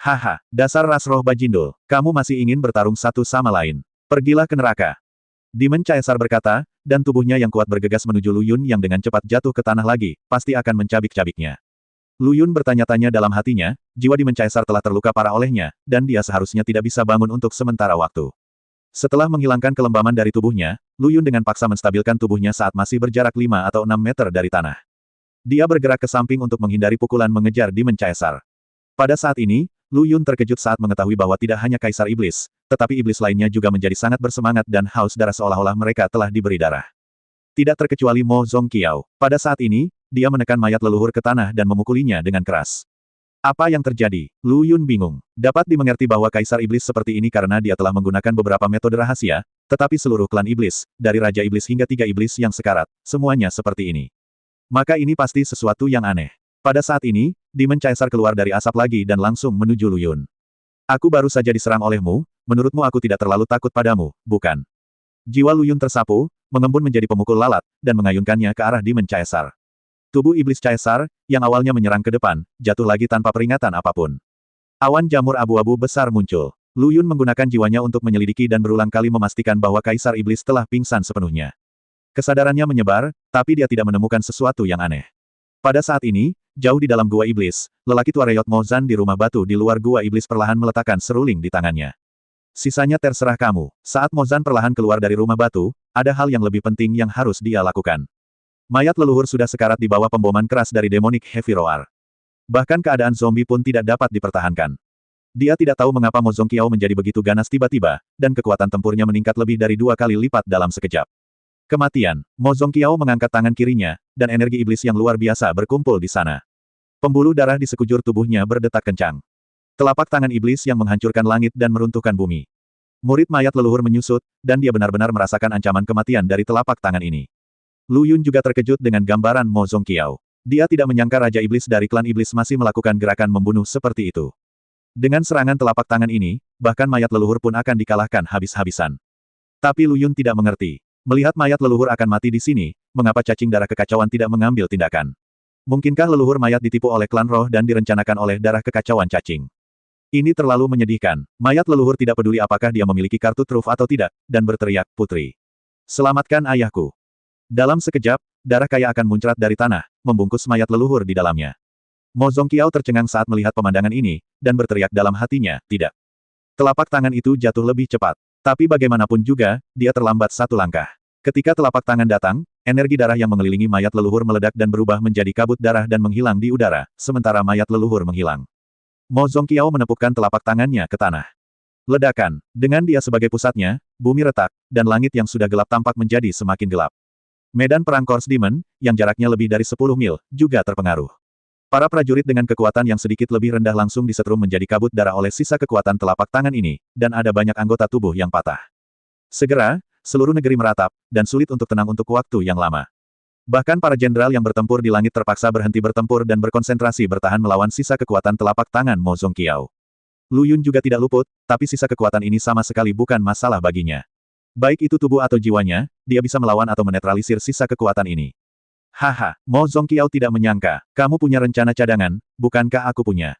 Haha, dasar ras roh bajindul, kamu masih ingin bertarung satu sama lain. Pergilah ke neraka. Demon Caesar berkata, dan tubuhnya yang kuat bergegas menuju Lu Yun yang dengan cepat jatuh ke tanah lagi, pasti akan mencabik-cabiknya. Lu Yun bertanya-tanya dalam hatinya, jiwa Demon Caesar telah terluka parah olehnya, dan dia seharusnya tidak bisa bangun untuk sementara waktu. Setelah menghilangkan kelembaman dari tubuhnya, Lu Yun dengan paksa menstabilkan tubuhnya saat masih berjarak 5 atau 6 meter dari tanah. Dia bergerak ke samping untuk menghindari pukulan mengejar Demon Caesar. Pada saat ini, Lu Yun terkejut saat mengetahui bahwa tidak hanya Kaisar Iblis, tetapi iblis lainnya juga menjadi sangat bersemangat dan haus darah seolah-olah mereka telah diberi darah. Tidak terkecuali Mo Zongqiao. Pada saat ini, dia menekan mayat leluhur ke tanah dan memukulinya dengan keras. Apa yang terjadi? Lu Yun bingung. Dapat dimengerti bahwa Kaisar Iblis seperti ini karena dia telah menggunakan beberapa metode rahasia, tetapi seluruh klan iblis, dari Raja Iblis hingga 3 iblis yang sekarat, semuanya seperti ini. Maka ini pasti sesuatu yang aneh. Pada saat ini, Demon Caesar keluar dari asap lagi dan langsung menuju Lu Yun. Aku baru saja diserang olehmu, menurutmu aku tidak terlalu takut padamu, bukan? Jiwa Lu Yun tersapu, mengembun menjadi pemukul lalat, dan mengayunkannya ke arah Demon Caesar. Tubuh iblis Caesar, yang awalnya menyerang ke depan, jatuh lagi tanpa peringatan apapun. Awan jamur abu-abu besar muncul. Lu Yun menggunakan jiwanya untuk menyelidiki dan berulang kali memastikan bahwa Kaisar Iblis telah pingsan sepenuhnya. Kesadarannya menyebar, tapi dia tidak menemukan sesuatu yang aneh. Pada saat ini, jauh di dalam gua iblis, lelaki tua Reyot Mozan di rumah batu di luar gua iblis perlahan meletakkan seruling di tangannya. Sisanya terserah kamu. Saat Mozan perlahan keluar dari rumah batu, ada hal yang lebih penting yang harus dia lakukan. Mayat leluhur sudah sekarat di bawah pemboman keras dari Demonic Heavy Roar. Bahkan keadaan zombie pun tidak dapat dipertahankan. Dia tidak tahu mengapa Mo Zongqiao menjadi begitu ganas tiba-tiba, dan kekuatan tempurnya meningkat lebih dari 2 kali lipat dalam sekejap. Kematian. Mo Zongqiao mengangkat tangan kirinya, dan energi iblis yang luar biasa berkumpul di sana. Pembuluh darah di sekujur tubuhnya berdetak kencang. Telapak tangan iblis yang menghancurkan langit dan meruntuhkan bumi. Murid mayat leluhur menyusut, dan dia benar-benar merasakan ancaman kematian dari telapak tangan ini. Lu Yun juga terkejut dengan gambaran Mo Zongqiao. Dia tidak menyangka Raja Iblis dari klan iblis masih melakukan gerakan membunuh seperti itu. Dengan serangan telapak tangan ini, bahkan mayat leluhur pun akan dikalahkan habis-habisan. Tapi Lu Yun tidak mengerti. Melihat mayat leluhur akan mati di sini, mengapa cacing darah kekacauan tidak mengambil tindakan? Mungkinkah leluhur mayat ditipu oleh klan roh dan direncanakan oleh darah kekacauan cacing? Ini terlalu menyedihkan. Mayat leluhur tidak peduli apakah dia memiliki kartu truf atau tidak, dan berteriak, "Putri, selamatkan ayahku." Dalam sekejap, darah kaya akan muncrat dari tanah, membungkus mayat leluhur di dalamnya. Mo Zongqiao tercengang saat melihat pemandangan ini, dan berteriak dalam hatinya, "Tidak." Telapak tangan itu jatuh lebih cepat. Tapi bagaimanapun juga, dia terlambat 1 langkah. Ketika telapak tangan datang, energi darah yang mengelilingi mayat leluhur meledak dan berubah menjadi kabut darah dan menghilang di udara, sementara mayat leluhur menghilang. Mo Zongqiao menepukkan telapak tangannya ke tanah. Ledakan. Dengan dia sebagai pusatnya, bumi retak, dan langit yang sudah gelap tampak menjadi semakin gelap. Medan perang Kors Demon, yang jaraknya lebih dari 10 mil, juga terpengaruh. Para prajurit dengan kekuatan yang sedikit lebih rendah langsung disetrum menjadi kabut darah oleh sisa kekuatan telapak tangan ini, dan ada banyak anggota tubuh yang patah. Segera, seluruh negeri meratap, dan sulit untuk tenang untuk waktu yang lama. Bahkan para jenderal yang bertempur di langit terpaksa berhenti bertempur dan berkonsentrasi bertahan melawan sisa kekuatan telapak tangan Mo Zongqiao. Lu Yun juga tidak luput, tapi sisa kekuatan ini sama sekali bukan masalah baginya. Baik itu tubuh atau jiwanya, dia bisa melawan atau menetralisir sisa kekuatan ini. Haha, Mo Zongqiao tidak menyangka, kamu punya rencana cadangan, bukankah aku punya?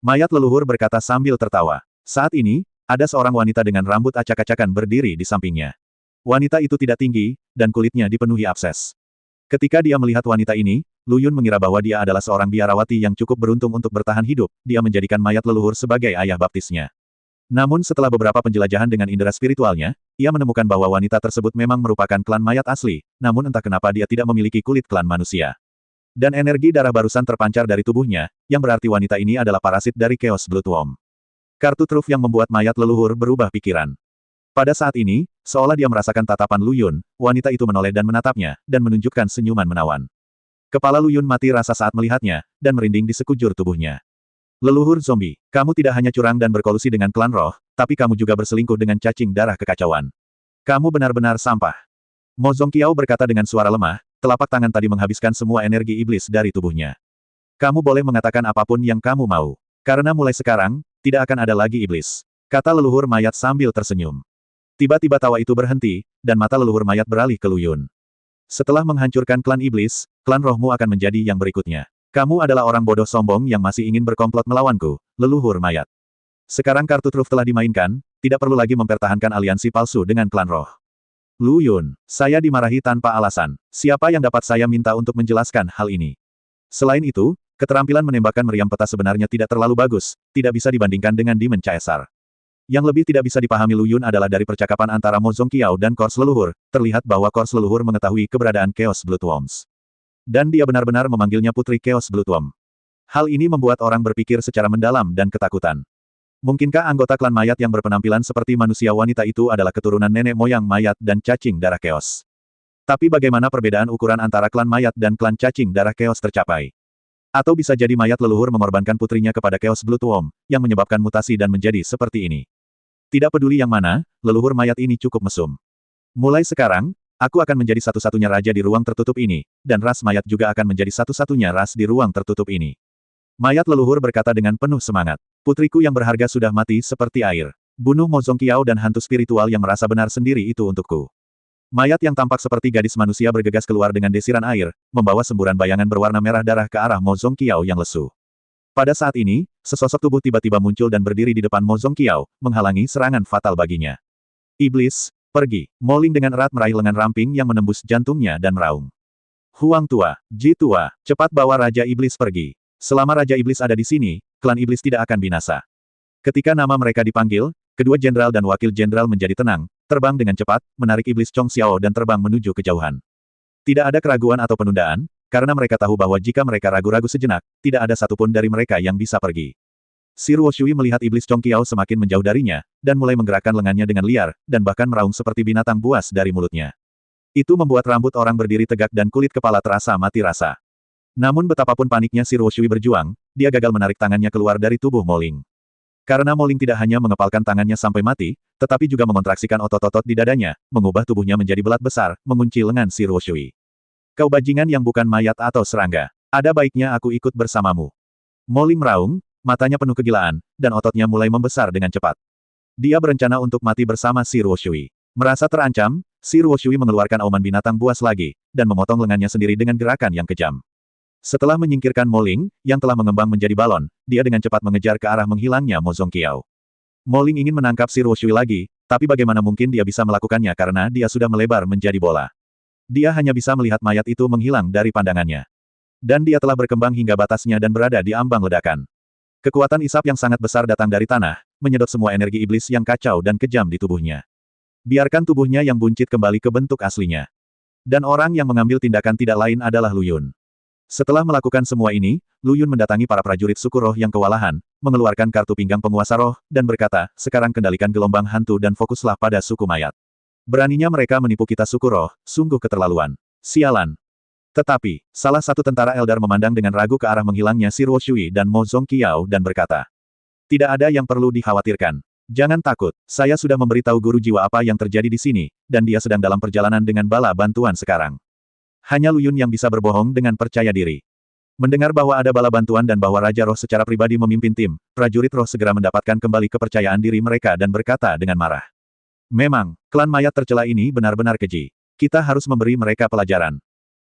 Mayat leluhur berkata sambil tertawa. Saat ini, ada seorang wanita dengan rambut acak-acakan berdiri di sampingnya. Wanita itu tidak tinggi, dan kulitnya dipenuhi abses. Ketika dia melihat wanita ini, Lu Yun mengira bahwa dia adalah seorang biarawati yang cukup beruntung untuk bertahan hidup, dia menjadikan mayat leluhur sebagai ayah baptisnya. Namun setelah beberapa penjelajahan dengan indera spiritualnya, ia menemukan bahwa wanita tersebut memang merupakan klan mayat asli, namun entah kenapa dia tidak memiliki kulit klan manusia. Dan energi darah barusan terpancar dari tubuhnya, yang berarti wanita ini adalah parasit dari Chaos Bloodworm. Kartu truf yang membuat mayat leluhur berubah pikiran. Pada saat ini, seolah dia merasakan tatapan Lu Yun, wanita itu menoleh dan menatapnya, dan menunjukkan senyuman menawan. Kepala Lu Yun mati rasa saat melihatnya, dan merinding di sekujur tubuhnya. Leluhur zombie, kamu tidak hanya curang dan berkolusi dengan klan roh, tapi kamu juga berselingkuh dengan cacing darah kekacauan. Kamu benar-benar sampah. Mo Zongqiao berkata dengan suara lemah, telapak tangan tadi menghabiskan semua energi iblis dari tubuhnya. Kamu boleh mengatakan apapun yang kamu mau. Karena mulai sekarang, tidak akan ada lagi iblis. Kata leluhur mayat sambil tersenyum. Tiba-tiba tawa itu berhenti, dan mata leluhur mayat beralih ke Lu Yun. Setelah menghancurkan klan iblis, klan rohmu akan menjadi yang berikutnya. Kamu adalah orang bodoh sombong yang masih ingin berkomplot melawanku, leluhur mayat. Sekarang kartu truf telah dimainkan, tidak perlu lagi mempertahankan aliansi palsu dengan klan roh. Lu Yun, saya dimarahi tanpa alasan. Siapa yang dapat saya minta untuk menjelaskan hal ini? Selain itu, keterampilan menembakkan meriam peta sebenarnya tidak terlalu bagus, tidak bisa dibandingkan dengan Demon Caesar. Yang lebih tidak bisa dipahami Lu Yun adalah dari percakapan antara Mo Zongqiao dan Kors Leluhur, terlihat bahwa Kors Leluhur mengetahui keberadaan Chaos Bloodworms. Dan dia benar-benar memanggilnya Putri Chaos Bloodworm. Hal ini membuat orang berpikir secara mendalam dan ketakutan. Mungkinkah anggota klan mayat yang berpenampilan seperti manusia wanita itu adalah keturunan nenek moyang mayat dan cacing darah Chaos? Tapi bagaimana perbedaan ukuran antara klan mayat dan klan cacing darah Chaos tercapai? Atau bisa jadi mayat leluhur mengorbankan putrinya kepada Chaos Bloodworm, yang menyebabkan mutasi dan menjadi seperti ini. Tidak peduli yang mana, leluhur mayat ini cukup mesum. Mulai sekarang, aku akan menjadi satu-satunya raja di ruang tertutup ini, dan ras mayat juga akan menjadi satu-satunya ras di ruang tertutup ini. Mayat leluhur berkata dengan penuh semangat. Putriku yang berharga sudah mati seperti air. Bunuh Mo Zongqiao dan hantu spiritual yang merasa benar sendiri itu untukku. Mayat yang tampak seperti gadis manusia bergegas keluar dengan desiran air, membawa semburan bayangan berwarna merah darah ke arah Mo Zongqiao yang lesu. Pada saat ini, sesosok tubuh tiba-tiba muncul dan berdiri di depan Mo Zongqiao, menghalangi serangan fatal baginya. Iblis, pergi. Mo Ling dengan erat meraih lengan ramping yang menembus jantungnya dan meraung. Huang tua, Ji tua, cepat bawa Raja Iblis pergi. Selama Raja Iblis ada di sini, klan Iblis tidak akan binasa. Ketika nama mereka dipanggil, kedua jenderal dan wakil jenderal menjadi tenang, terbang dengan cepat, menarik Iblis Chong Xiao dan terbang menuju kejauhan. Tidak ada keraguan atau penundaan, karena mereka tahu bahwa jika mereka ragu-ragu sejenak, tidak ada satupun dari mereka yang bisa pergi. Si Ruo Shui melihat Iblis Chong Xiao semakin menjauh darinya, dan mulai menggerakkan lengannya dengan liar, dan bahkan meraung seperti binatang buas dari mulutnya. Itu membuat rambut orang berdiri tegak dan kulit kepala terasa mati rasa. Namun betapapun paniknya si Ruo Shui berjuang, dia gagal menarik tangannya keluar dari tubuh Mo Ling. Karena Mo Ling tidak hanya mengepalkan tangannya sampai mati, tetapi juga mengontraksikan otot-otot di dadanya, mengubah tubuhnya menjadi belat besar, mengunci lengan si Ruo Shui. Kau bajingan yang bukan mayat atau serangga. Ada baiknya aku ikut bersamamu. Mo Ling meraung, matanya penuh kegilaan, dan ototnya mulai membesar dengan cepat. Dia berencana untuk mati bersama si Ruo Shui. Merasa terancam, si Ruo Shui mengeluarkan auman binatang buas lagi, dan memotong lengannya sendiri dengan gerakan yang kejam. Setelah menyingkirkan Mo Ling, yang telah mengembang menjadi balon, dia dengan cepat mengejar ke arah menghilangnya Mo Zongqiao. Mo Ling ingin menangkap si Ruo Shui lagi, tapi bagaimana mungkin dia bisa melakukannya karena dia sudah melebar menjadi bola. Dia hanya bisa melihat mayat itu menghilang dari pandangannya. Dan dia telah berkembang hingga batasnya dan berada di ambang ledakan. Kekuatan isap yang sangat besar datang dari tanah, menyedot semua energi iblis yang kacau dan kejam di tubuhnya. Biarkan tubuhnya yang buncit kembali ke bentuk aslinya. Dan orang yang mengambil tindakan tidak lain adalah Lu Yun. Setelah melakukan semua ini, Lu Yun mendatangi para prajurit suku roh yang kewalahan, mengeluarkan kartu pinggang penguasa roh, dan berkata, sekarang kendalikan gelombang hantu dan fokuslah pada suku mayat. Beraninya mereka menipu kita suku roh, sungguh keterlaluan. Sialan. Tetapi, salah satu tentara Eldar memandang dengan ragu ke arah menghilangnya si Ruo Shui dan Mo Zongqiao dan berkata, tidak ada yang perlu dikhawatirkan. Jangan takut, saya sudah memberitahu guru jiwa apa yang terjadi di sini, dan dia sedang dalam perjalanan dengan bala bantuan sekarang. Hanya Lu Yun yang bisa berbohong dengan percaya diri. Mendengar bahwa ada bala bantuan dan bahwa Raja Roh secara pribadi memimpin tim, prajurit roh segera mendapatkan kembali kepercayaan diri mereka dan berkata dengan marah. Memang, klan mayat tercela ini benar-benar keji. Kita harus memberi mereka pelajaran.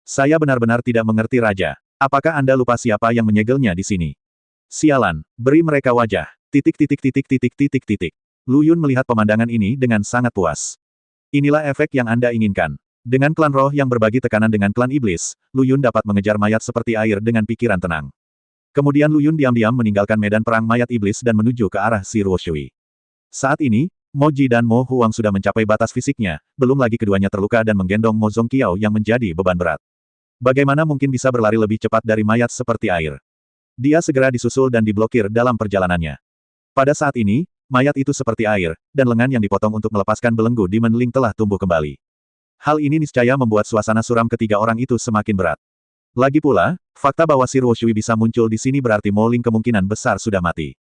Saya benar-benar tidak mengerti Raja. Apakah Anda lupa siapa yang menyegelnya di sini? Sialan, beri mereka wajah. Titik titik titik titik titik titik. Lu Yun melihat pemandangan ini dengan sangat puas. Inilah efek yang Anda inginkan. Dengan klan roh yang berbagi tekanan dengan klan iblis, Lu Yun dapat mengejar mayat seperti air dengan pikiran tenang. Kemudian Lu Yun diam-diam meninggalkan medan perang mayat iblis dan menuju ke arah si Ruo Shui. Saat ini, Mo Ji dan Mo Huang sudah mencapai batas fisiknya, belum lagi keduanya terluka dan menggendong Mo Zongqiao yang menjadi beban berat. Bagaimana mungkin bisa berlari lebih cepat dari mayat seperti air? Dia segera disusul dan diblokir dalam perjalanannya. Pada saat ini, mayat itu seperti air, dan lengan yang dipotong untuk melepaskan belenggu Demon Ling telah tumbuh kembali. Hal ini niscaya membuat suasana suram ketiga orang itu semakin berat. Lagi pula, fakta bahwa si Ruo Shui bisa muncul di sini berarti Mo Ling kemungkinan besar sudah mati.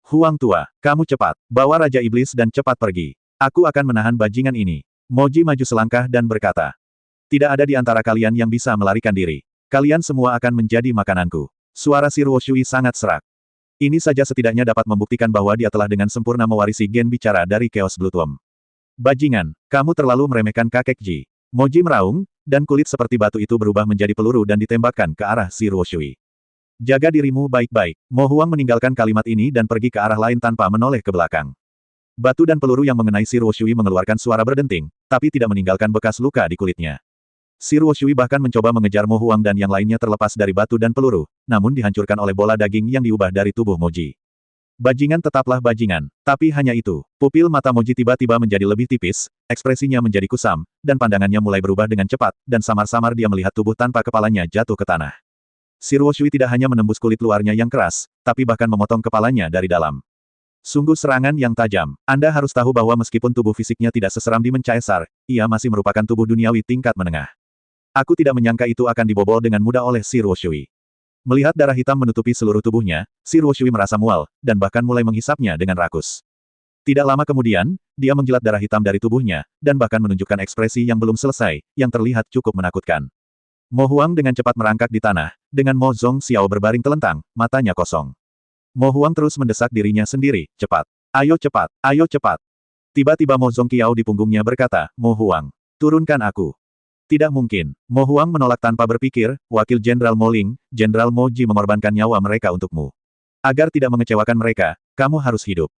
Huang tua, kamu cepat, bawa Raja Iblis dan cepat pergi. Aku akan menahan bajingan ini. Mo Ji maju selangkah dan berkata. Tidak ada di antara kalian yang bisa melarikan diri. Kalian semua akan menjadi makananku. Suara si Ruo Shui sangat serak. Ini saja setidaknya dapat membuktikan bahwa dia telah dengan sempurna mewarisi gen bicara dari Chaos Bloodworm. Bajingan, kamu terlalu meremehkan kakek Ji. Mo Ji meraung, dan kulit seperti batu itu berubah menjadi peluru dan ditembakkan ke arah si Ruo Shui. Jaga dirimu baik-baik. Mo Huang meninggalkan kalimat ini dan pergi ke arah lain tanpa menoleh ke belakang. Batu dan peluru yang mengenai Si Ruoshui mengeluarkan suara berdenting, tapi tidak meninggalkan bekas luka di kulitnya. Si Ruoshui bahkan mencoba mengejar Mo Huang dan yang lainnya terlepas dari batu dan peluru, namun dihancurkan oleh bola daging yang diubah dari tubuh Moji. Bajingan tetaplah bajingan, tapi hanya itu. Pupil mata Moji tiba-tiba menjadi lebih tipis, ekspresinya menjadi kusam, dan pandangannya mulai berubah dengan cepat, dan samar-samar dia melihat tubuh tanpa kepalanya jatuh ke tanah. Si Ruoshui tidak hanya menembus kulit luarnya yang keras, tapi bahkan memotong kepalanya dari dalam. Sungguh serangan yang tajam. Anda harus tahu bahwa meskipun tubuh fisiknya tidak seseram Demon Caesar, ia masih merupakan tubuh duniawi tingkat menengah. Aku tidak menyangka itu akan dibobol dengan mudah oleh Si Ruoshui. Melihat darah hitam menutupi seluruh tubuhnya, Si Ruoshui merasa mual, dan bahkan mulai menghisapnya dengan rakus. Tidak lama kemudian, dia menjilat darah hitam dari tubuhnya, dan bahkan menunjukkan ekspresi yang belum selesai, yang terlihat cukup menakutkan. Mo Huang dengan cepat merangkak di tanah, dengan Mo Zong Xiao berbaring telentang, matanya kosong. Mo Huang terus mendesak dirinya sendiri, cepat. Ayo cepat, ayo cepat. Tiba-tiba Mo Zong Qiao di punggungnya berkata, Mo Huang, turunkan aku. Tidak mungkin. Mo Huang menolak tanpa berpikir, Wakil Jenderal Mo Ling, Jenderal Mo Ji mengorbankan nyawa mereka untukmu. Agar tidak mengecewakan mereka, kamu harus hidup.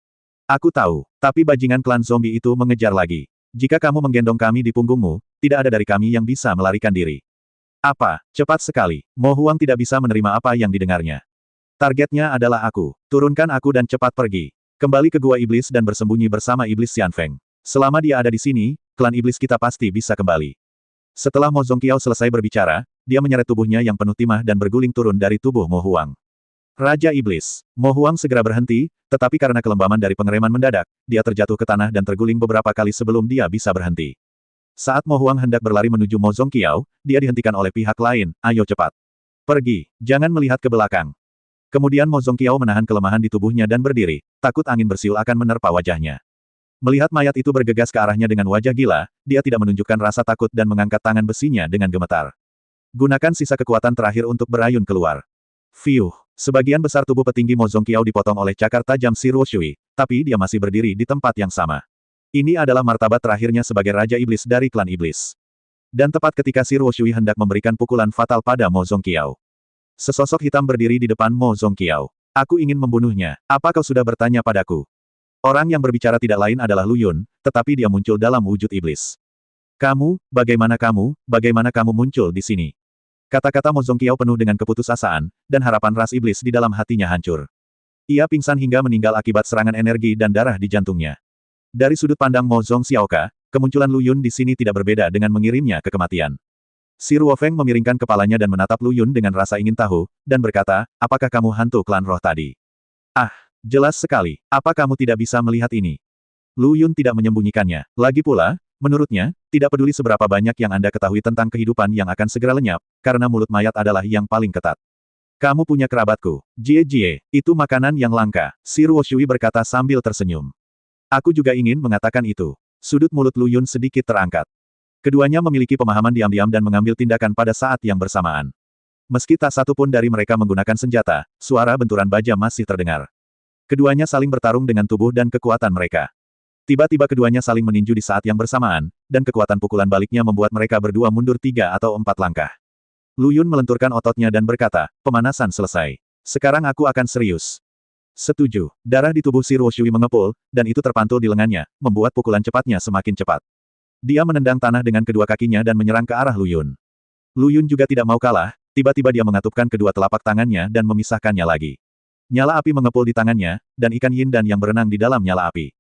Aku tahu, tapi bajingan klan zombie itu mengejar lagi. Jika kamu menggendong kami di punggungmu, tidak ada dari kami yang bisa melarikan diri. Apa? Cepat sekali. Mo Huang tidak bisa menerima apa yang didengarnya. Targetnya adalah aku. Turunkan aku dan cepat pergi. Kembali ke Gua Iblis dan bersembunyi bersama Iblis Xianfeng. Selama dia ada di sini, klan iblis kita pasti bisa kembali. Setelah Mo Zongqiao selesai berbicara, dia menyeret tubuhnya yang penuh timah dan berguling turun dari tubuh Mo Huang. Raja Iblis. Mo Huang segera berhenti, tetapi karena kelembaman dari pengereman mendadak, dia terjatuh ke tanah dan terguling beberapa kali sebelum dia bisa berhenti. Saat Mo Huang hendak berlari menuju Mo Zongqiao, dia dihentikan oleh pihak lain, ayo cepat. Pergi, jangan melihat ke belakang. Kemudian Mo Zongqiao menahan kelemahan di tubuhnya dan berdiri, takut angin bersiul akan menerpa wajahnya. Melihat mayat itu bergegas ke arahnya dengan wajah gila, dia tidak menunjukkan rasa takut dan mengangkat tangan besinya dengan gemetar. Gunakan sisa kekuatan terakhir untuk berayun keluar. Fiuh, sebagian besar tubuh petinggi Mo Zongqiao dipotong oleh cakar tajam Si Ruoshui, tapi dia masih berdiri di tempat yang sama. Ini adalah martabat terakhirnya sebagai Raja Iblis dari klan Iblis. Dan tepat ketika Si Ruoshui hendak memberikan pukulan fatal pada Mo Zongqiao. Sesosok hitam berdiri di depan Mo Zongqiao. Aku ingin membunuhnya. Apa kau sudah bertanya padaku? Orang yang berbicara tidak lain adalah Lu Yun, tetapi dia muncul dalam wujud iblis. Bagaimana kamu muncul di sini? Kata-kata Mo Zongqiao penuh dengan keputusasaan, dan harapan ras iblis di dalam hatinya hancur. Ia pingsan hingga meninggal akibat serangan energi dan darah di jantungnya. Dari sudut pandang Mo Zongxiaoka, kemunculan Lu Yun di sini tidak berbeda dengan mengirimnya ke kematian. Si Ruofeng memiringkan kepalanya dan menatap Lu Yun dengan rasa ingin tahu, dan berkata, apakah kamu hantu klan roh tadi? Ah, jelas sekali. Apa kamu tidak bisa melihat ini? Lu Yun tidak menyembunyikannya. Lagi pula, menurutnya, tidak peduli seberapa banyak yang Anda ketahui tentang kehidupan yang akan segera lenyap, karena mulut mayat adalah yang paling ketat. Kamu punya kerabatku. Jie, itu makanan yang langka. Si Ruoshui berkata sambil tersenyum. Aku juga ingin mengatakan itu. Sudut mulut Lu Yun sedikit terangkat. Keduanya memiliki pemahaman diam-diam dan mengambil tindakan pada saat yang bersamaan. Meski tak satu pun dari mereka menggunakan senjata, suara benturan baja masih terdengar. Keduanya saling bertarung dengan tubuh dan kekuatan mereka. Tiba-tiba keduanya saling meninju di saat yang bersamaan, dan kekuatan pukulan baliknya membuat mereka berdua mundur 3 atau 4 langkah. Lu Yun melenturkan ototnya dan berkata, pemanasan selesai. Sekarang aku akan serius. Setuju. Darah di tubuh Si Ruoshui mengepul, dan itu terpantul di lengannya, membuat pukulan cepatnya semakin cepat. Dia menendang tanah dengan kedua kakinya dan menyerang ke arah Lu Yun. Lu Yun juga tidak mau kalah, tiba-tiba dia mengatupkan kedua telapak tangannya dan memisahkannya lagi. Nyala api mengepul di tangannya, dan ikan yin dan yang berenang di dalam nyala api.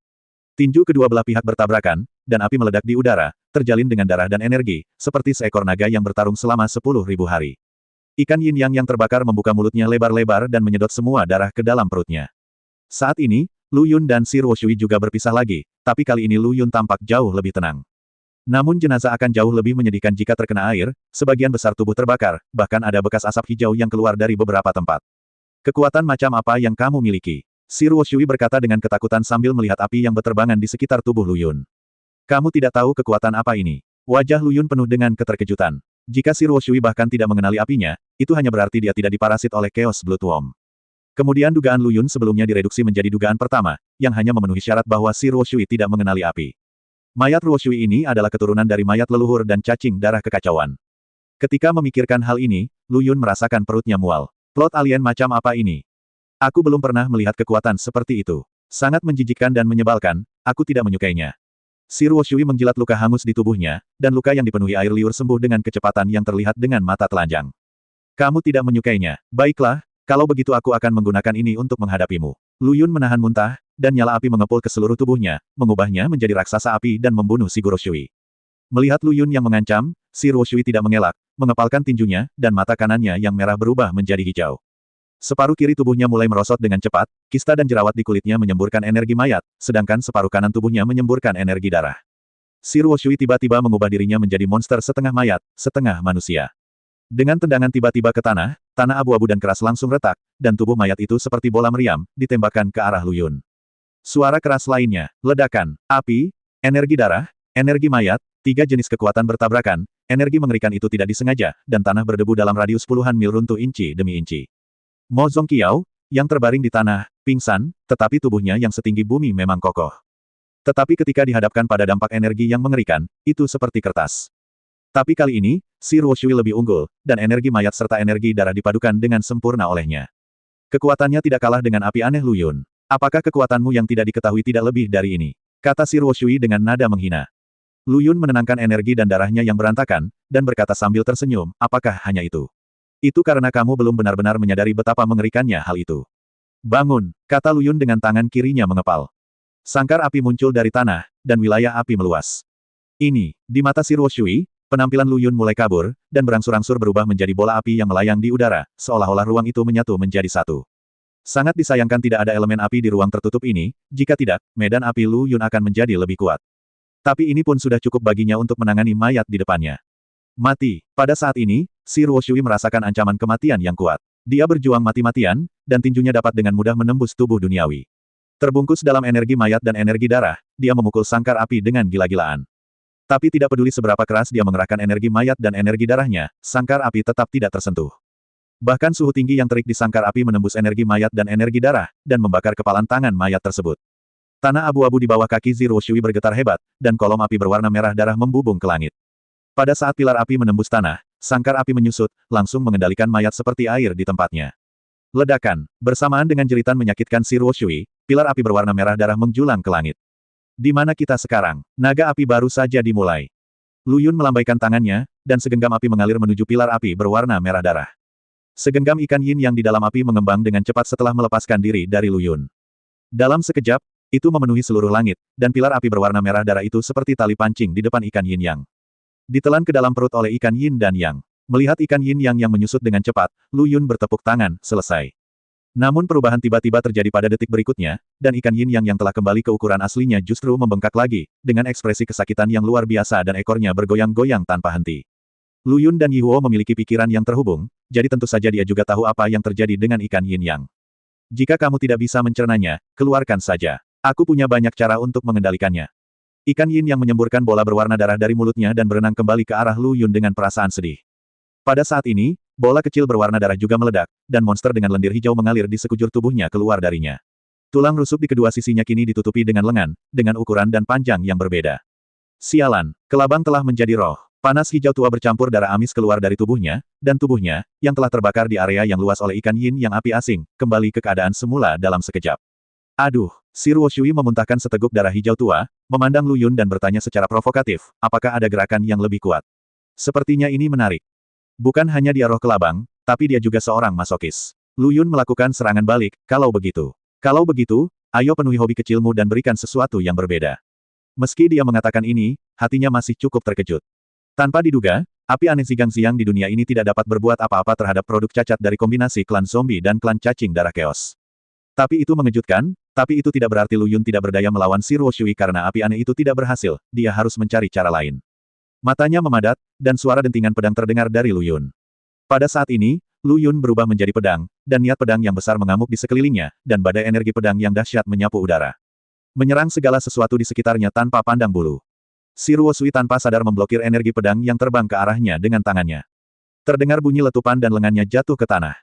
Tinju kedua belah pihak bertabrakan, dan api meledak di udara, terjalin dengan darah dan energi, seperti seekor naga yang bertarung selama 10.000 hari. Ikan yin yang terbakar membuka mulutnya lebar-lebar dan menyedot semua darah ke dalam perutnya. Saat ini, Lu Yun dan Si Ruoshui juga berpisah lagi, tapi kali ini Lu Yun tampak jauh lebih tenang. Namun jenazah akan jauh lebih menyedihkan jika terkena air, sebagian besar tubuh terbakar, bahkan ada bekas asap hijau yang keluar dari beberapa tempat. Kekuatan macam apa yang kamu miliki? Si Ruoshui berkata dengan ketakutan sambil melihat api yang berterbangan di sekitar tubuh Lu Yun. Kamu tidak tahu kekuatan apa ini? Wajah Lu Yun penuh dengan keterkejutan. Jika Si Ruoshui bahkan tidak mengenali apinya, itu hanya berarti dia tidak diparasit oleh Chaos Blood Worm. Kemudian dugaan Lu Yun sebelumnya direduksi menjadi dugaan pertama, yang hanya memenuhi syarat bahwa Si Ruoshui tidak mengenali api. Mayat Ruoshui ini adalah keturunan dari mayat leluhur dan cacing darah kekacauan. Ketika memikirkan hal ini, Lu Yun merasakan perutnya mual. Plot alien macam apa ini? Aku belum pernah melihat kekuatan seperti itu. Sangat menjijikkan dan menyebalkan, aku tidak menyukainya. Si Ruoshui menjilat luka hangus di tubuhnya, dan luka yang dipenuhi air liur sembuh dengan kecepatan yang terlihat dengan mata telanjang. Kamu tidak menyukainya. Baiklah, kalau begitu aku akan menggunakan ini untuk menghadapimu. Lu Yun menahan muntah, dan nyala api mengepul ke seluruh tubuhnya, mengubahnya menjadi raksasa api dan membunuh si Ruoshui. Melihat Lu Yun yang mengancam, si Ruoshui tidak mengelak, mengepalkan tinjunya, dan mata kanannya yang merah berubah menjadi hijau. Separuh kiri tubuhnya mulai merosot dengan cepat, kista dan jerawat di kulitnya menyemburkan energi mayat, sedangkan separuh kanan tubuhnya menyemburkan energi darah. Si Ruoshui tiba-tiba mengubah dirinya menjadi monster setengah mayat, setengah manusia. Dengan tendangan tiba-tiba ke tanah, tanah abu-abu dan keras langsung retak, dan tubuh mayat itu seperti bola meriam, ditembakkan ke arah Lu Yun. Suara keras lainnya, ledakan, api, energi darah, energi mayat, tiga jenis kekuatan bertabrakan, energi mengerikan itu tidak disengaja, dan tanah berdebu dalam radius puluhan mil runtuh inci demi inci. Mo Zongqiao, yang terbaring di tanah, pingsan, tetapi tubuhnya yang setinggi bumi memang kokoh. Tetapi ketika dihadapkan pada dampak energi yang mengerikan, itu seperti kertas. Tapi kali ini, si Ruoshui lebih unggul, dan energi mayat serta energi darah dipadukan dengan sempurna olehnya. Kekuatannya tidak kalah dengan api aneh Lu Yun. Apakah kekuatanmu yang tidak diketahui tidak lebih dari ini? Kata si Ruoshui dengan nada menghina. Lu Yun menenangkan energi dan darahnya yang berantakan, dan berkata sambil tersenyum, apakah hanya itu? Itu karena kamu belum benar-benar menyadari betapa mengerikannya hal itu. Bangun, kata Lu Yun dengan tangan kirinya mengepal. Sangkar api muncul dari tanah, dan wilayah api meluas. Ini, di mata si Ruoshui, penampilan Lu Yun mulai kabur, dan berangsur-angsur berubah menjadi bola api yang melayang di udara, seolah-olah ruang itu menyatu menjadi satu. Sangat disayangkan tidak ada elemen api di ruang tertutup ini, jika tidak, medan api Lu Yun akan menjadi lebih kuat. Tapi ini pun sudah cukup baginya untuk menangani mayat di depannya. Mati. Pada saat ini, si Ruoshui merasakan ancaman kematian yang kuat. Dia berjuang mati-matian, dan tinjunya dapat dengan mudah menembus tubuh duniawi. Terbungkus dalam energi mayat dan energi darah, dia memukul sangkar api dengan gila-gilaan. Tapi tidak peduli seberapa keras dia mengerahkan energi mayat dan energi darahnya, sangkar api tetap tidak tersentuh. Bahkan suhu tinggi yang terik di sangkar api menembus energi mayat dan energi darah, dan membakar kepalan tangan mayat tersebut. Tanah abu-abu di bawah kaki Zi Ruoshui bergetar hebat, dan kolom api berwarna merah darah membubung ke langit. Pada saat pilar api menembus tanah, sangkar api menyusut, langsung mengendalikan mayat seperti air di tempatnya. Ledakan, bersamaan dengan jeritan menyakitkan si Ruoshui, pilar api berwarna merah darah menjulang ke langit. Di mana kita sekarang? Naga api baru saja dimulai. Lu Yun melambaikan tangannya, dan segenggam api mengalir menuju pilar api berwarna merah darah. Segenggam ikan yin yang di dalam api mengembang dengan cepat setelah melepaskan diri dari Lu Yun. Dalam sekejap, itu memenuhi seluruh langit, dan pilar api berwarna merah darah itu seperti tali pancing di depan ikan yin yang. Ditelan ke dalam perut oleh ikan yin dan yang. Melihat ikan yin yang menyusut dengan cepat, Lu Yun bertepuk tangan, selesai. Namun perubahan tiba-tiba terjadi pada detik berikutnya, dan ikan yin yang telah kembali ke ukuran aslinya justru membengkak lagi, dengan ekspresi kesakitan yang luar biasa dan ekornya bergoyang-goyang tanpa henti. Lu Yun dan Yi Huo memiliki pikiran yang terhubung, jadi tentu saja dia juga tahu apa yang terjadi dengan ikan yin yang. Jika kamu tidak bisa mencernanya, keluarkan saja. Aku punya banyak cara untuk mengendalikannya. Ikan yin yang menyemburkan bola berwarna darah dari mulutnya dan berenang kembali ke arah Lu Yun dengan perasaan sedih. Pada saat ini, bola kecil berwarna darah juga meledak, dan monster dengan lendir hijau mengalir di sekujur tubuhnya keluar darinya. Tulang rusuk di kedua sisinya kini ditutupi dengan lengan, dengan ukuran dan panjang yang berbeda. Sialan, kelabang telah menjadi roh. Panas hijau tua bercampur darah amis keluar dari tubuhnya, dan tubuhnya, yang telah terbakar di area yang luas oleh ikan yin yang api asing, kembali ke keadaan semula dalam sekejap. Aduh, si Ruoshui memuntahkan seteguk darah hijau tua, memandang Lu Yun dan bertanya secara provokatif, apakah ada gerakan yang lebih kuat? Sepertinya ini menarik. Bukan hanya dia roh kelabang, tapi dia juga seorang masokis. Lu Yun melakukan serangan balik, kalau begitu. Kalau begitu, ayo penuhi hobi kecilmu dan berikan sesuatu yang berbeda. Meski dia mengatakan ini, hatinya masih cukup terkejut. Tanpa diduga, api aneh Zhang di dunia ini tidak dapat berbuat apa-apa terhadap produk cacat dari kombinasi klan zombie dan klan cacing darah keos. Tapi itu mengejutkan, tapi itu tidak berarti Lu Yun tidak berdaya melawan si Ruoshui karena api aneh itu tidak berhasil, dia harus mencari cara lain. Matanya memadat, dan suara dentingan pedang terdengar dari Lu Yun. Pada saat ini, Lu Yun berubah menjadi pedang, dan niat pedang yang besar mengamuk di sekelilingnya, dan badai energi pedang yang dahsyat menyapu udara. Menyerang segala sesuatu di sekitarnya tanpa pandang bulu. Si Ruoshui tanpa sadar memblokir energi pedang yang terbang ke arahnya dengan tangannya. Terdengar bunyi letupan dan lengannya jatuh ke tanah.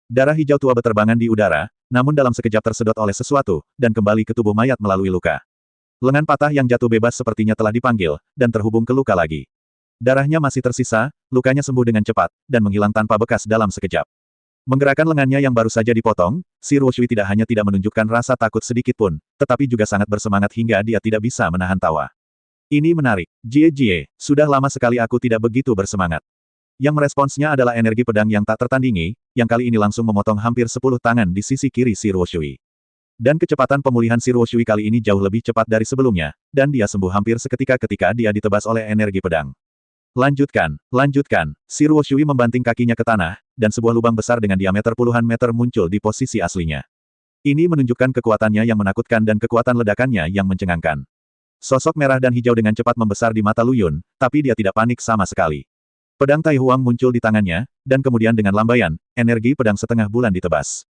Darah hijau tua berterbangan di udara, namun dalam sekejap tersedot oleh sesuatu, dan kembali ke tubuh mayat melalui luka. Lengan patah yang jatuh bebas sepertinya telah dipanggil, dan terhubung ke luka lagi. Darahnya masih tersisa, lukanya sembuh dengan cepat, dan menghilang tanpa bekas dalam sekejap. Menggerakkan lengannya yang baru saja dipotong, si Ruoshui tidak hanya tidak menunjukkan rasa takut sedikit pun, tetapi juga sangat bersemangat hingga dia tidak bisa menahan tawa. Ini menarik. Jie, sudah lama sekali aku tidak begitu bersemangat. Yang meresponsnya adalah energi pedang yang tak tertandingi, yang kali ini langsung memotong hampir 10 tangan di sisi kiri si Ruoshui. Dan kecepatan pemulihan si Ruoshui kali ini jauh lebih cepat dari sebelumnya, dan dia sembuh hampir seketika ketika dia ditebas oleh energi pedang. Lanjutkan. Si Ruoshui membanting kakinya ke tanah, dan sebuah lubang besar dengan diameter puluhan meter muncul di posisi aslinya. Ini menunjukkan kekuatannya yang menakutkan dan kekuatan ledakannya yang mencengangkan. Sosok merah dan hijau dengan cepat membesar di mata Lu Yun, tapi dia tidak panik sama sekali. Pedang Tai Huang muncul di tangannya, dan kemudian dengan lambaian, energi pedang setengah bulan ditebas.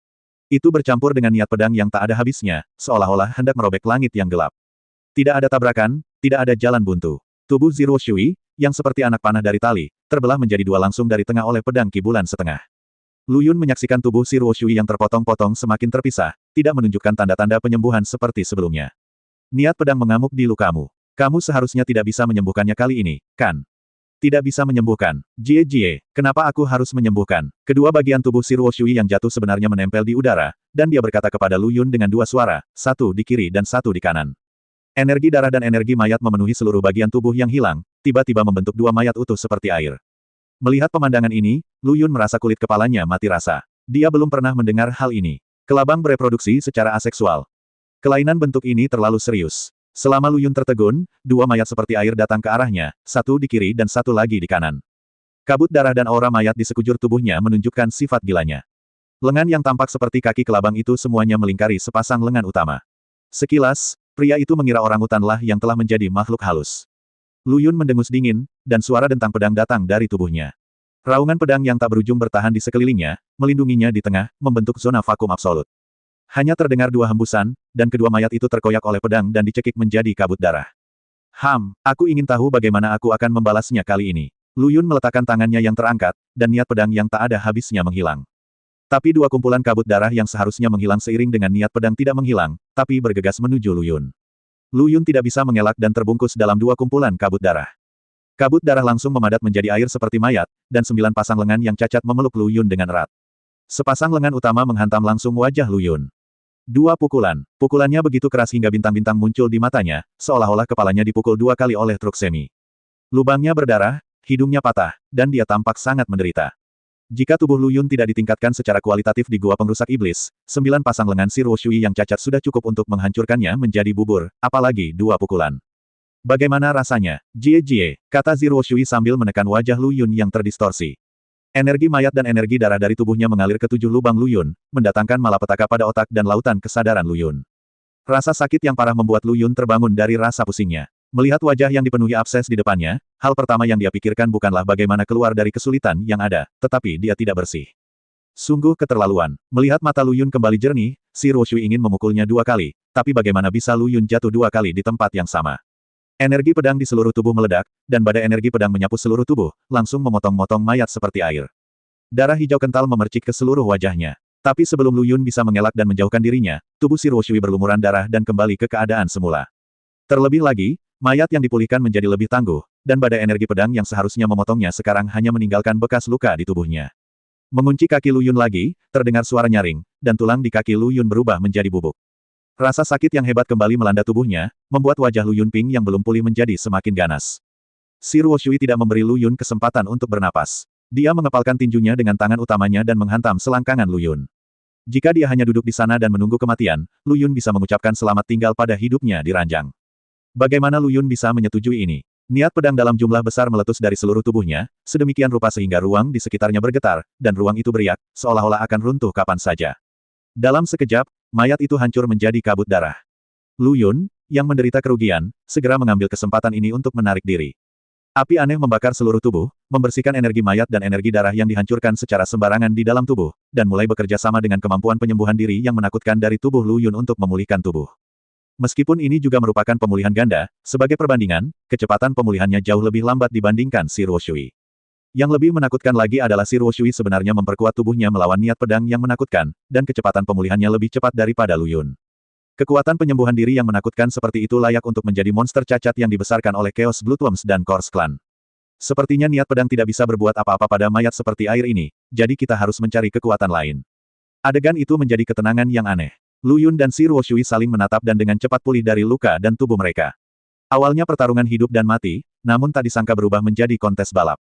Itu bercampur dengan niat pedang yang tak ada habisnya, seolah-olah hendak merobek langit yang gelap. Tidak ada tabrakan, tidak ada jalan buntu. Tubuh Zero Shui, yang seperti anak panah dari tali, terbelah menjadi dua langsung dari tengah oleh pedang kibulan setengah. Lu Yun menyaksikan tubuh si Ruoshui yang terpotong-potong semakin terpisah, tidak menunjukkan tanda-tanda penyembuhan seperti sebelumnya. Niat pedang mengamuk di lukamu. Kamu seharusnya tidak bisa menyembuhkannya kali ini, kan? Tidak bisa menyembuhkan. Jie, kenapa aku harus menyembuhkan? Kedua bagian tubuh si Ruoshui yang jatuh sebenarnya menempel di udara, dan dia berkata kepada Lu Yun dengan dua suara, satu di kiri dan satu di kanan. Energi darah dan energi mayat memenuhi seluruh bagian tubuh yang hilang, tiba-tiba membentuk dua mayat utuh seperti air. Melihat pemandangan ini, Lu Yun merasa kulit kepalanya mati rasa. Dia belum pernah mendengar hal ini. Kelabang bereproduksi secara aseksual. Kelainan bentuk ini terlalu serius. Selama Lu Yun tertegun, dua mayat seperti air datang ke arahnya, satu di kiri dan satu lagi di kanan. Kabut darah dan aura mayat di sekujur tubuhnya menunjukkan sifat gilanya. Lengan yang tampak seperti kaki kelabang itu semuanya melingkari sepasang lengan utama. Sekilas, pria itu mengira orangutanlah yang telah menjadi makhluk halus. Lu Yun mendengus dingin, dan suara dentang pedang datang dari tubuhnya. Raungan pedang yang tak berujung bertahan di sekelilingnya, melindunginya di tengah, membentuk zona vakum absolut. Hanya terdengar dua hembusan, dan kedua mayat itu terkoyak oleh pedang dan dicekik menjadi kabut darah. Aku ingin tahu bagaimana aku akan membalasnya kali ini. Lu Yun meletakkan tangannya yang terangkat, dan niat pedang yang tak ada habisnya menghilang. Tapi dua kumpulan kabut darah yang seharusnya menghilang seiring dengan niat pedang tidak menghilang, tapi bergegas menuju Lu Yun. Lu Yun tidak bisa mengelak dan terbungkus dalam dua kumpulan kabut darah. Kabut darah langsung memadat menjadi air seperti mayat, dan 9 pasang lengan yang cacat memeluk Lu Yun dengan erat. Sepasang lengan utama menghantam langsung wajah Lu Yun. Dua pukulan. Pukulannya begitu keras hingga bintang-bintang muncul di matanya, seolah-olah kepalanya dipukul 2 kali oleh truk semi. Lubangnya berdarah, hidungnya patah, dan dia tampak sangat menderita. Jika tubuh Lu Yun tidak ditingkatkan secara kualitatif di Gua Pengrusak Iblis, 9 pasang lengan si Ruoshui yang cacat sudah cukup untuk menghancurkannya menjadi bubur, apalagi 2 pukulan. Bagaimana rasanya? Jie, kata Zi Ruoshui sambil menekan wajah Lu Yun yang terdistorsi. Energi mayat dan energi darah dari tubuhnya mengalir ke 7 lubang Lu Yun, mendatangkan malapetaka pada otak dan lautan kesadaran Lu Yun. Rasa sakit yang parah membuat Lu Yun terbangun dari rasa pusingnya. Melihat wajah yang dipenuhi abses di depannya, hal pertama yang dia pikirkan bukanlah bagaimana keluar dari kesulitan yang ada, tetapi dia tidak bersih. Sungguh keterlaluan. Melihat mata Lu Yun kembali jernih, si Ruoshui ingin memukulnya 2 kali, tapi bagaimana bisa Lu Yun jatuh 2 kali di tempat yang sama. Energi pedang di seluruh tubuh meledak, dan badai energi pedang menyapu seluruh tubuh, langsung memotong-motong mayat seperti air. Darah hijau kental memercik ke seluruh wajahnya. Tapi sebelum Lu Yun bisa mengelak dan menjauhkan dirinya, tubuh si Ruoshui berlumuran darah dan kembali ke keadaan semula. Terlebih lagi, mayat yang dipulihkan menjadi lebih tangguh, dan badai energi pedang yang seharusnya memotongnya sekarang hanya meninggalkan bekas luka di tubuhnya. Mengunci kaki Lu Yun lagi, terdengar suara nyaring, dan tulang di kaki Lu Yun berubah menjadi bubuk. Rasa sakit yang hebat kembali melanda tubuhnya, membuat wajah Lu Yunping yang belum pulih menjadi semakin ganas. Si Ruoshui tidak memberi Lu Yun kesempatan untuk bernapas. Dia mengepalkan tinjunya dengan tangan utamanya dan menghantam selangkangan Lu Yun. Jika dia hanya duduk di sana dan menunggu kematian, Lu Yun bisa mengucapkan selamat tinggal pada hidupnya di ranjang. Bagaimana Lu Yun bisa menyetujui ini? Niat pedang dalam jumlah besar meletus dari seluruh tubuhnya, sedemikian rupa sehingga ruang di sekitarnya bergetar, dan ruang itu beriak, seolah-olah akan runtuh kapan saja. Dalam sekejap, mayat itu hancur menjadi kabut darah. Lu Yun, yang menderita kerugian, segera mengambil kesempatan ini untuk menarik diri. Api aneh membakar seluruh tubuh, membersihkan energi mayat dan energi darah yang dihancurkan secara sembarangan di dalam tubuh, dan mulai bekerja sama dengan kemampuan penyembuhan diri yang menakutkan dari tubuh Lu Yun untuk memulihkan tubuh. Meskipun ini juga merupakan pemulihan ganda, sebagai perbandingan, kecepatan pemulihannya jauh lebih lambat dibandingkan si Ruoshui. Yang lebih menakutkan lagi adalah si Ruoshui sebenarnya memperkuat tubuhnya melawan niat pedang yang menakutkan, dan kecepatan pemulihannya lebih cepat daripada Lu Yun. Kekuatan penyembuhan diri yang menakutkan seperti itu layak untuk menjadi monster cacat yang dibesarkan oleh Chaos Bloodworms dan Corse Clan. Sepertinya niat pedang tidak bisa berbuat apa-apa pada mayat seperti air ini, jadi kita harus mencari kekuatan lain. Adegan itu menjadi ketenangan yang aneh. Lu Yun dan si Ruoshui saling menatap dan dengan cepat pulih dari luka dan tubuh mereka. Awalnya pertarungan hidup dan mati, namun tak disangka berubah menjadi kontes balap.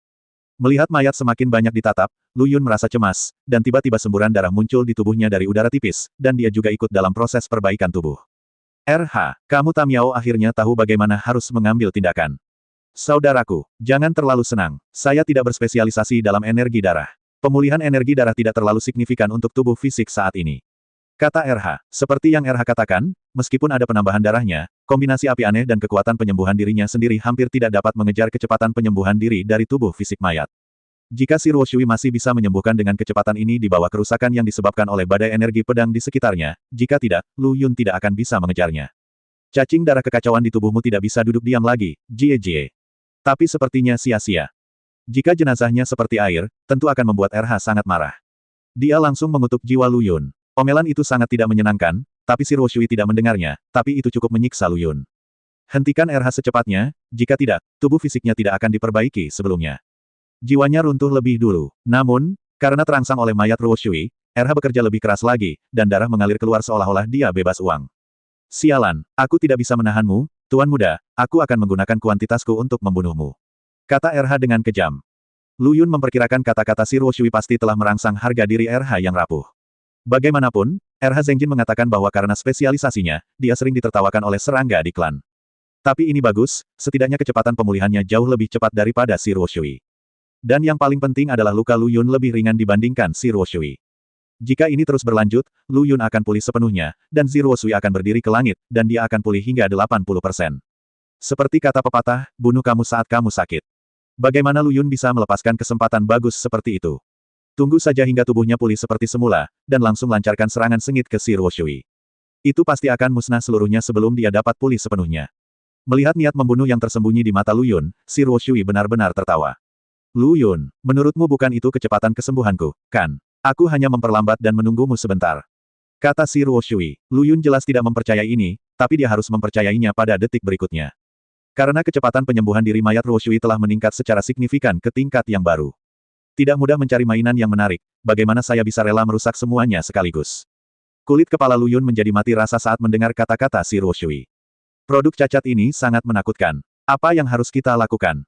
Melihat mayat semakin banyak ditatap, Lu Yun merasa cemas, dan tiba-tiba semburan darah muncul di tubuhnya dari udara tipis, dan dia juga ikut dalam proses perbaikan tubuh. RH, kamu Tamiao akhirnya tahu bagaimana harus mengambil tindakan. Saudaraku, jangan terlalu senang. Saya tidak berspesialisasi dalam energi darah. Pemulihan energi darah tidak terlalu signifikan untuk tubuh fisik saat ini. Kata RH, seperti yang RH katakan, meskipun ada penambahan darahnya, kombinasi api aneh dan kekuatan penyembuhan dirinya sendiri hampir tidak dapat mengejar kecepatan penyembuhan diri dari tubuh fisik mayat. Jika si Ruoshui masih bisa menyembuhkan dengan kecepatan ini di bawah kerusakan yang disebabkan oleh badai energi pedang di sekitarnya, jika tidak, Lu Yun tidak akan bisa mengejarnya. Cacing darah kekacauan di tubuhmu tidak bisa duduk diam lagi, Jie. Tapi sepertinya sia-sia. Jika jenazahnya seperti air, tentu akan membuat RH sangat marah. Dia langsung mengutuk jiwa Lu Yun. Omelan itu sangat tidak menyenangkan, tapi si Ruoshui tidak mendengarnya, tapi itu cukup menyiksa Lu Yun. Hentikan RH secepatnya, jika tidak, tubuh fisiknya tidak akan diperbaiki sebelumnya. Jiwanya runtuh lebih dulu. Namun, karena terangsang oleh mayat Ruoshui, RH bekerja lebih keras lagi, dan darah mengalir keluar seolah-olah dia bebas uang. Sialan, aku tidak bisa menahanmu, Tuan Muda, aku akan menggunakan kuantitasku untuk membunuhmu. Kata RH dengan kejam. Lu Yun memperkirakan kata-kata si Ruoshui pasti telah merangsang harga diri RH yang rapuh. Bagaimanapun, RH Zengjin mengatakan bahwa karena spesialisasinya, dia sering ditertawakan oleh serangga di klan. Tapi ini bagus, setidaknya kecepatan pemulihannya jauh lebih cepat daripada si Ruoshui. Dan yang paling penting adalah luka Lu Yun lebih ringan dibandingkan si Ruoshui. Jika ini terus berlanjut, Lu Yun akan pulih sepenuhnya, dan si Ruoshui akan berdiri ke langit, dan dia akan pulih hingga 80%. Seperti kata pepatah, bunuh kamu saat kamu sakit. Bagaimana Lu Yun bisa melepaskan kesempatan bagus seperti itu? Tunggu saja hingga tubuhnya pulih seperti semula, dan langsung lancarkan serangan sengit ke si Ruoshui. Itu pasti akan musnah seluruhnya sebelum dia dapat pulih sepenuhnya. Melihat niat membunuh yang tersembunyi di mata Lu Yun, si Ruoshui benar-benar tertawa. Lu Yun, menurutmu bukan itu kecepatan kesembuhanku, kan? Aku hanya memperlambat dan menunggumu sebentar. Kata si Ruoshui. Lu Yun jelas tidak mempercayai ini, tapi dia harus mempercayainya pada detik berikutnya. Karena kecepatan penyembuhan diri mayat Ruoshui telah meningkat secara signifikan ke tingkat yang baru. Tidak mudah mencari mainan yang menarik, bagaimana saya bisa rela merusak semuanya sekaligus. Kulit kepala Lu Yun menjadi mati rasa saat mendengar kata-kata si Ruoshui. Produk cacat ini sangat menakutkan. Apa yang harus kita lakukan?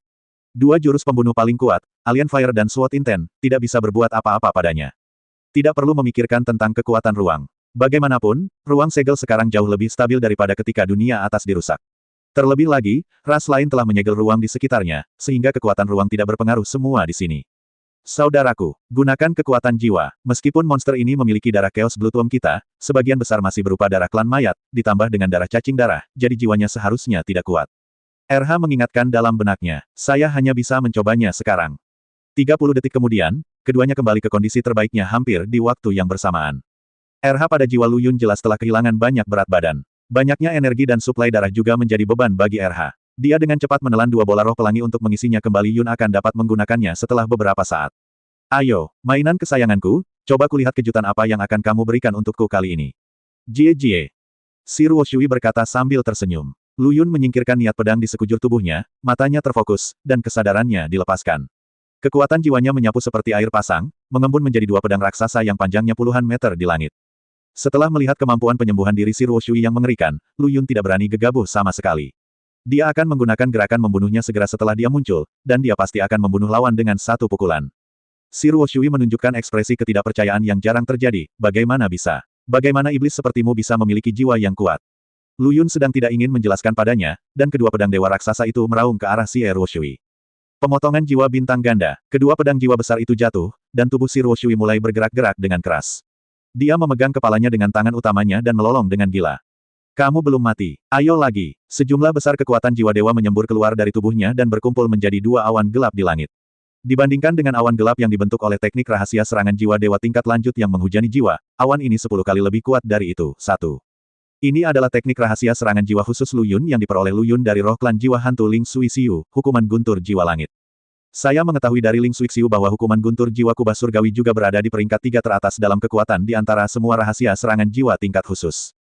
Dua jurus pembunuh paling kuat, Alien Fire dan Sword Intent, tidak bisa berbuat apa-apa padanya. Tidak perlu memikirkan tentang kekuatan ruang. Bagaimanapun, ruang segel sekarang jauh lebih stabil daripada ketika dunia atas dirusak. Terlebih lagi, ras lain telah menyegel ruang di sekitarnya, sehingga kekuatan ruang tidak berpengaruh semua di sini. Saudaraku, gunakan kekuatan jiwa. Meskipun monster ini memiliki darah Chaos Blood Womb kita, sebagian besar masih berupa darah klan mayat, ditambah dengan darah cacing darah, jadi jiwanya seharusnya tidak kuat. RH mengingatkan dalam benaknya, saya hanya bisa mencobanya sekarang. 30 detik kemudian, keduanya kembali ke kondisi terbaiknya hampir di waktu yang bersamaan. RH pada jiwa Lu Yun jelas telah kehilangan banyak berat badan. Banyaknya energi dan suplai darah juga menjadi beban bagi RH. Dia dengan cepat menelan dua bola roh pelangi untuk mengisinya kembali. Yun akan dapat menggunakannya setelah beberapa saat. Ayo, mainan kesayanganku, coba kulihat kejutan apa yang akan kamu berikan untukku kali ini. Jie. Si Ruoshui berkata sambil tersenyum. Lu Yun menyingkirkan niat pedang di sekujur tubuhnya, matanya terfokus, dan kesadarannya dilepaskan. Kekuatan jiwanya menyapu seperti air pasang, mengembun menjadi dua pedang raksasa yang panjangnya puluhan meter di langit. Setelah melihat kemampuan penyembuhan diri si Ruoshui yang mengerikan, Lu Yun tidak berani gegabah sama sekali. Dia akan menggunakan gerakan membunuhnya segera setelah dia muncul, dan dia pasti akan membunuh lawan dengan satu pukulan. Si Ruoshui menunjukkan ekspresi ketidakpercayaan yang jarang terjadi, bagaimana bisa? Bagaimana iblis sepertimu bisa memiliki jiwa yang kuat? Lu Yun sedang tidak ingin menjelaskan padanya, dan kedua pedang dewa raksasa itu meraung ke arah si Ruoshui. Pemotongan jiwa bintang ganda, kedua pedang jiwa besar itu jatuh, dan tubuh si Ruoshui mulai bergerak-gerak dengan keras. Dia memegang kepalanya dengan tangan utamanya dan melolong dengan gila. Kamu belum mati. Ayo lagi. Sejumlah besar kekuatan jiwa dewa menyembur keluar dari tubuhnya dan berkumpul menjadi dua awan gelap di langit. Dibandingkan dengan awan gelap yang dibentuk oleh teknik rahasia serangan jiwa dewa tingkat lanjut yang menghujani jiwa, awan ini 10 kali lebih kuat dari itu. 1. Ini adalah teknik rahasia serangan jiwa khusus Lu Yun yang diperoleh Lu Yun dari roh klan jiwa hantu Ling Sui Xiu, hukuman guntur jiwa langit. Saya mengetahui dari Ling Sui Xiu bahwa hukuman guntur jiwa kubah surgawi juga berada di peringkat 3 teratas dalam kekuatan di antara semua rahasia serangan jiwa tingkat khusus.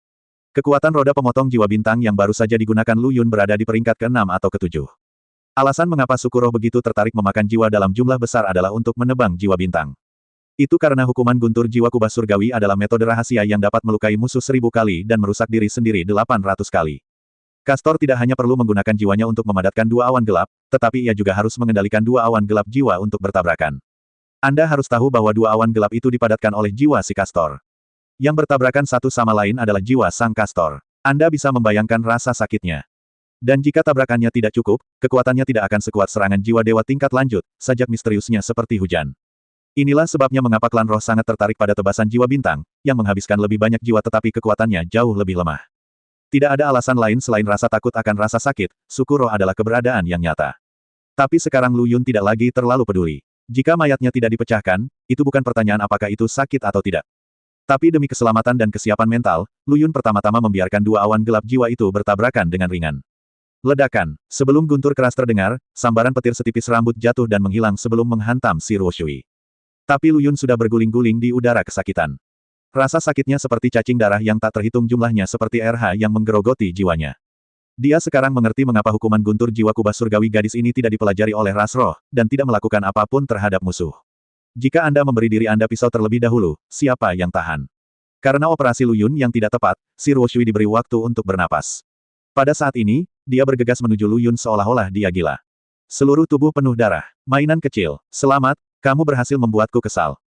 Kekuatan roda pemotong jiwa bintang yang baru saja digunakan Lu Yun berada di peringkat ke-6 atau ke-7. Alasan mengapa suku roh begitu tertarik memakan jiwa dalam jumlah besar adalah untuk menebang jiwa bintang. Itu karena hukuman guntur jiwa kubah surgawi adalah metode rahasia yang dapat melukai musuh 1000 kali dan merusak diri sendiri 800 kali. Kastor tidak hanya perlu menggunakan jiwanya untuk memadatkan dua awan gelap, tetapi ia juga harus mengendalikan dua awan gelap jiwa untuk bertabrakan. Anda harus tahu bahwa dua awan gelap itu dipadatkan oleh jiwa si Kastor. Yang bertabrakan satu sama lain adalah jiwa sang Kastor. Anda bisa membayangkan rasa sakitnya. Dan jika tabrakannya tidak cukup, kekuatannya tidak akan sekuat serangan jiwa dewa tingkat lanjut, sajak misteriusnya seperti hujan. Inilah sebabnya mengapa klan roh sangat tertarik pada tebasan jiwa bintang, yang menghabiskan lebih banyak jiwa tetapi kekuatannya jauh lebih lemah. Tidak ada alasan lain selain rasa takut akan rasa sakit, suku roh adalah keberadaan yang nyata. Tapi sekarang Lu Yun tidak lagi terlalu peduli. Jika mayatnya tidak dipecahkan, itu bukan pertanyaan apakah itu sakit atau tidak. Tapi demi keselamatan dan kesiapan mental, Lu Yun pertama-tama membiarkan dua awan gelap jiwa itu bertabrakan dengan ringan. Ledakan. Sebelum guntur keras terdengar, sambaran petir setipis rambut jatuh dan menghilang sebelum menghantam si Ruoshui. Tapi Lu Yun sudah berguling-guling di udara kesakitan. Rasa sakitnya seperti cacing darah yang tak terhitung jumlahnya seperti RH yang menggerogoti jiwanya. Dia sekarang mengerti mengapa hukuman guntur jiwa kubah surgawi gadis ini tidak dipelajari oleh ras roh, dan tidak melakukan apapun terhadap musuh. Jika Anda memberi diri Anda pisau terlebih dahulu, siapa yang tahan? Karena operasi Lu Yun yang tidak tepat, si Ruoshui diberi waktu untuk bernapas. Pada saat ini, dia bergegas menuju Lu Yun seolah-olah dia gila. Seluruh tubuh penuh darah. Mainan kecil. Selamat, kamu berhasil membuatku kesal.